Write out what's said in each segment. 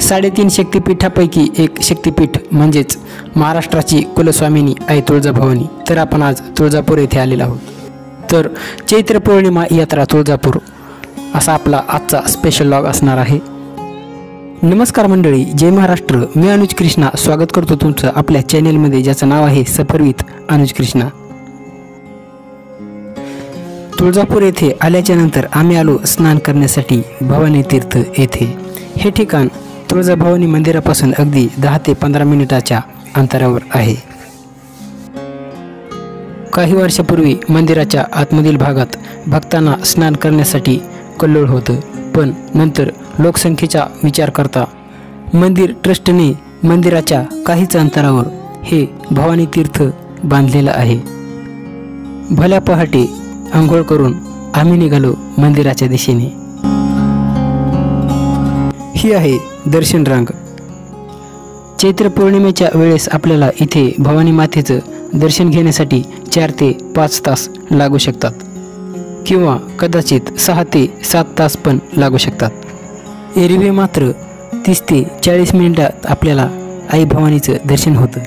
3.5 शक्तिपीठापैकी एक शक्तिपीठ म्हणजेच महाराष्ट्राची कुलस्वामिनी आई तुळजाभवानी। तर आपण आज तुळजापूर येथे आलेलो आहोत। तर चैत्र पौर्णिमा यात्रा तुळजापूर असा आपला आजचा स्पेशल लॉग असणार आहे। नमस्कार मंडळी, जय महाराष्ट्र। मी अनुज कृष्णा स्वागत करतो तुमचं आपल्या चॅनेलमध्ये, ज्याचं नाव आहे सफर विथ अनुज कृष्णा। तुळजापूर येथे आल्याच्या नंतर आम्ही आलो स्नान करण्यासाठी भवानी तीर्थ येथे। हे ठिकाण तुळजाभवानी मंदिरापासून अगदी 10 ते 15 मिनिटाच्या अंतरावर आहे। काही वर्षापूर्वी मंदिराच्या आतमधील भागात भक्तांना स्नान करण्यासाठी कल्लोळ होतं, पण नंतर लोकसंख्येचा विचार करता मंदिर ट्रस्टने मंदिराच्या काहीच अंतरावर हे भवानी तीर्थ बांधलेलं आहे। भल्या पहाटे आंघोळ करून आम्ही निघालो मंदिराच्या दिशेने। ही आहे दर्शन रांग। चैत्र पौर्णिमेच्या वेळेस आपल्याला इथे भवानी मातेचं दर्शन घेण्यासाठी 4 ते 5 तास लागू शकतात किंवा कदाचित 6 ते 7 तास पण लागू शकतात। एरवी मात्र 30 ते 40 मिनिटात आपल्याला आई भवानीचं दर्शन होतं।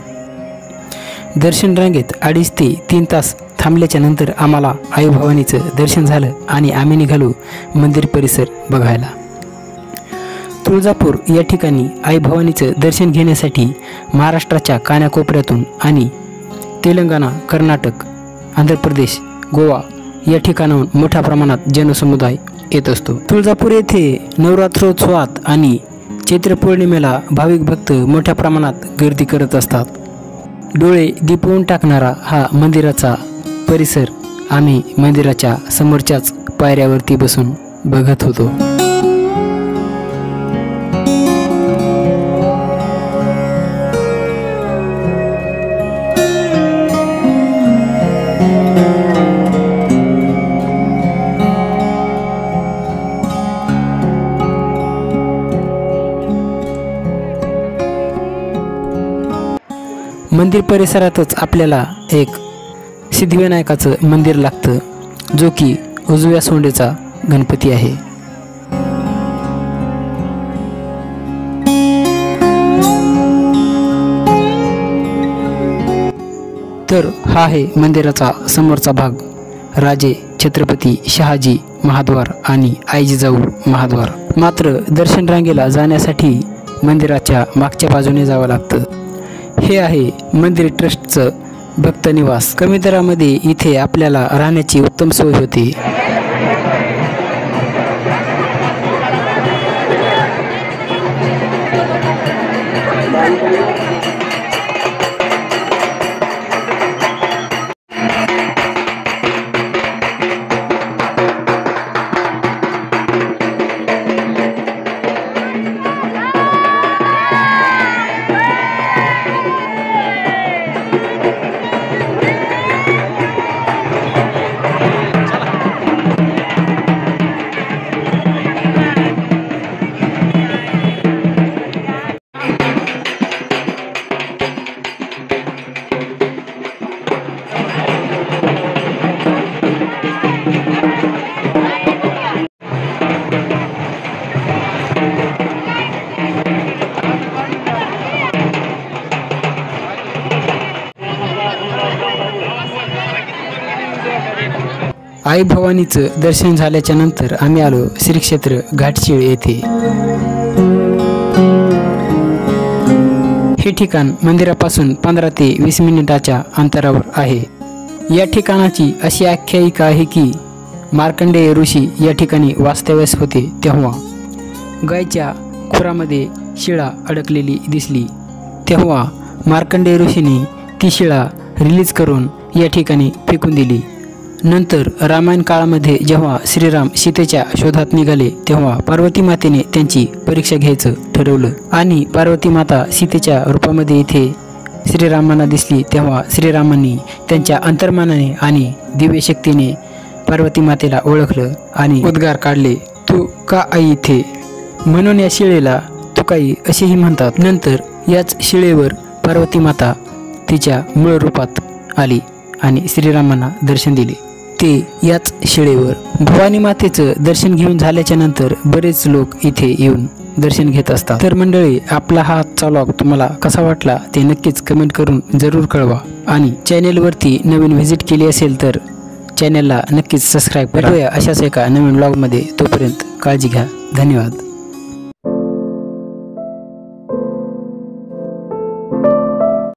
दर्शन रांगेत 2.5 ते 3 तास थांबल्याच्या नंतर आम्हाला आई भवानीचं दर्शन झालं आणि आम्ही निघालो मंदिर परिसर बघायला। तुळजापूर या ठिकाणी आई भवानीचं दर्शन घेण्यासाठी महाराष्ट्राच्या कानाकोपऱ्यातून आणि तेलंगणा, कर्नाटक, आंध्र प्रदेश, गोवा या ठिकाणाहून मोठ्या प्रमाणात जनसमुदाय येत असतो। तुळजापूर येथे नवरात्रोत्सवात आणि चैत्र पौर्णिमेला भाविक भक्त मोठ्या प्रमाणात गर्दी करत असतात। डोळे दिपवून टाकणारा हा मंदिराचा परिसर आम्ही मंदिराच्या समोरच्याच पायऱ्यावरती बसून बघत होतो। मंदिर परिसरातच आपल्याला एक सिद्धिविनायकाचं मंदिर लागतं, जो की उजव्या सोंडेचा गणपती आहे। तर हा आहे मंदिराचा समोरचा भाग, राजे छत्रपती शहाजी महाद्वार आणि आई जिजाऊ महाद्वार। मात्र दर्शन रांगेला जाण्यासाठी मंदिराच्या मागच्या बाजूने जावं लागतं। हे आहे मंदिर ट्रस्टचं भक्त निवास। कमी दरामध्ये इथे आपल्याला राहण्याची उत्तम सोय होती। आई भवानीचं दर्शन झाल्याच्या नंतर आम्ही आलो श्री क्षेत्र घाटशिळ येथे। हे ठिकाण मंदिरापासून 15 ते 20 मिनिटाच्या अंतरावर आहे। या ठिकाणाची अशी आख्यायिका आहे की मार्कंडेय ऋषी या ठिकाणी वास्तव्यास होते तेव्हा गायच्या खुरामध्ये शिळा अडकलेली दिसली, तेव्हा मार्कंडेय ऋषीने ती शिळा रिलीज करून या ठिकाणी फेकून दिली। नंतर रामायण काळामध्ये जेव्हा श्रीराम सीतेच्या शोधात निघाले तेव्हा पार्वती मातेने त्यांची परीक्षा घ्यायचं ठरवलं आणि पार्वती माता सीतेच्या रूपामध्ये इथे श्रीरामांना दिसली, तेव्हा श्रीरामांनी त्यांच्या अंतर्मनाने आणि दिव्य शक्तीने पार्वती मातेला ओळखलं आणि उद्गार काढले, तू का आई इथे? म्हणून या शिळेला तुकाई असेही म्हणतात। नंतर याच शिळेवर पार्वती माता तिच्या मूळ रूपात आली आणि श्रीरामांना दर्शन दिले। ते याच शिळेवर भवानी मातेचं दर्शन घेऊन झाल्याच्या नंतर बरेच लोक इथे येऊन दर्शन घेत असतात। तर मंडळी, आपला हा आजचा व्लॉग तुम्हाला कसा वाटला ते नक्कीच कमेंट करून जरूर कळवा आणि चॅनेलवरती नवीन व्हिजिट केली असेल तर चॅनेलला नक्कीच सबस्क्राईब करा। अशाच एका नवीन व्लॉगमध्ये, तोपर्यंत काळजी घ्या। धन्यवाद।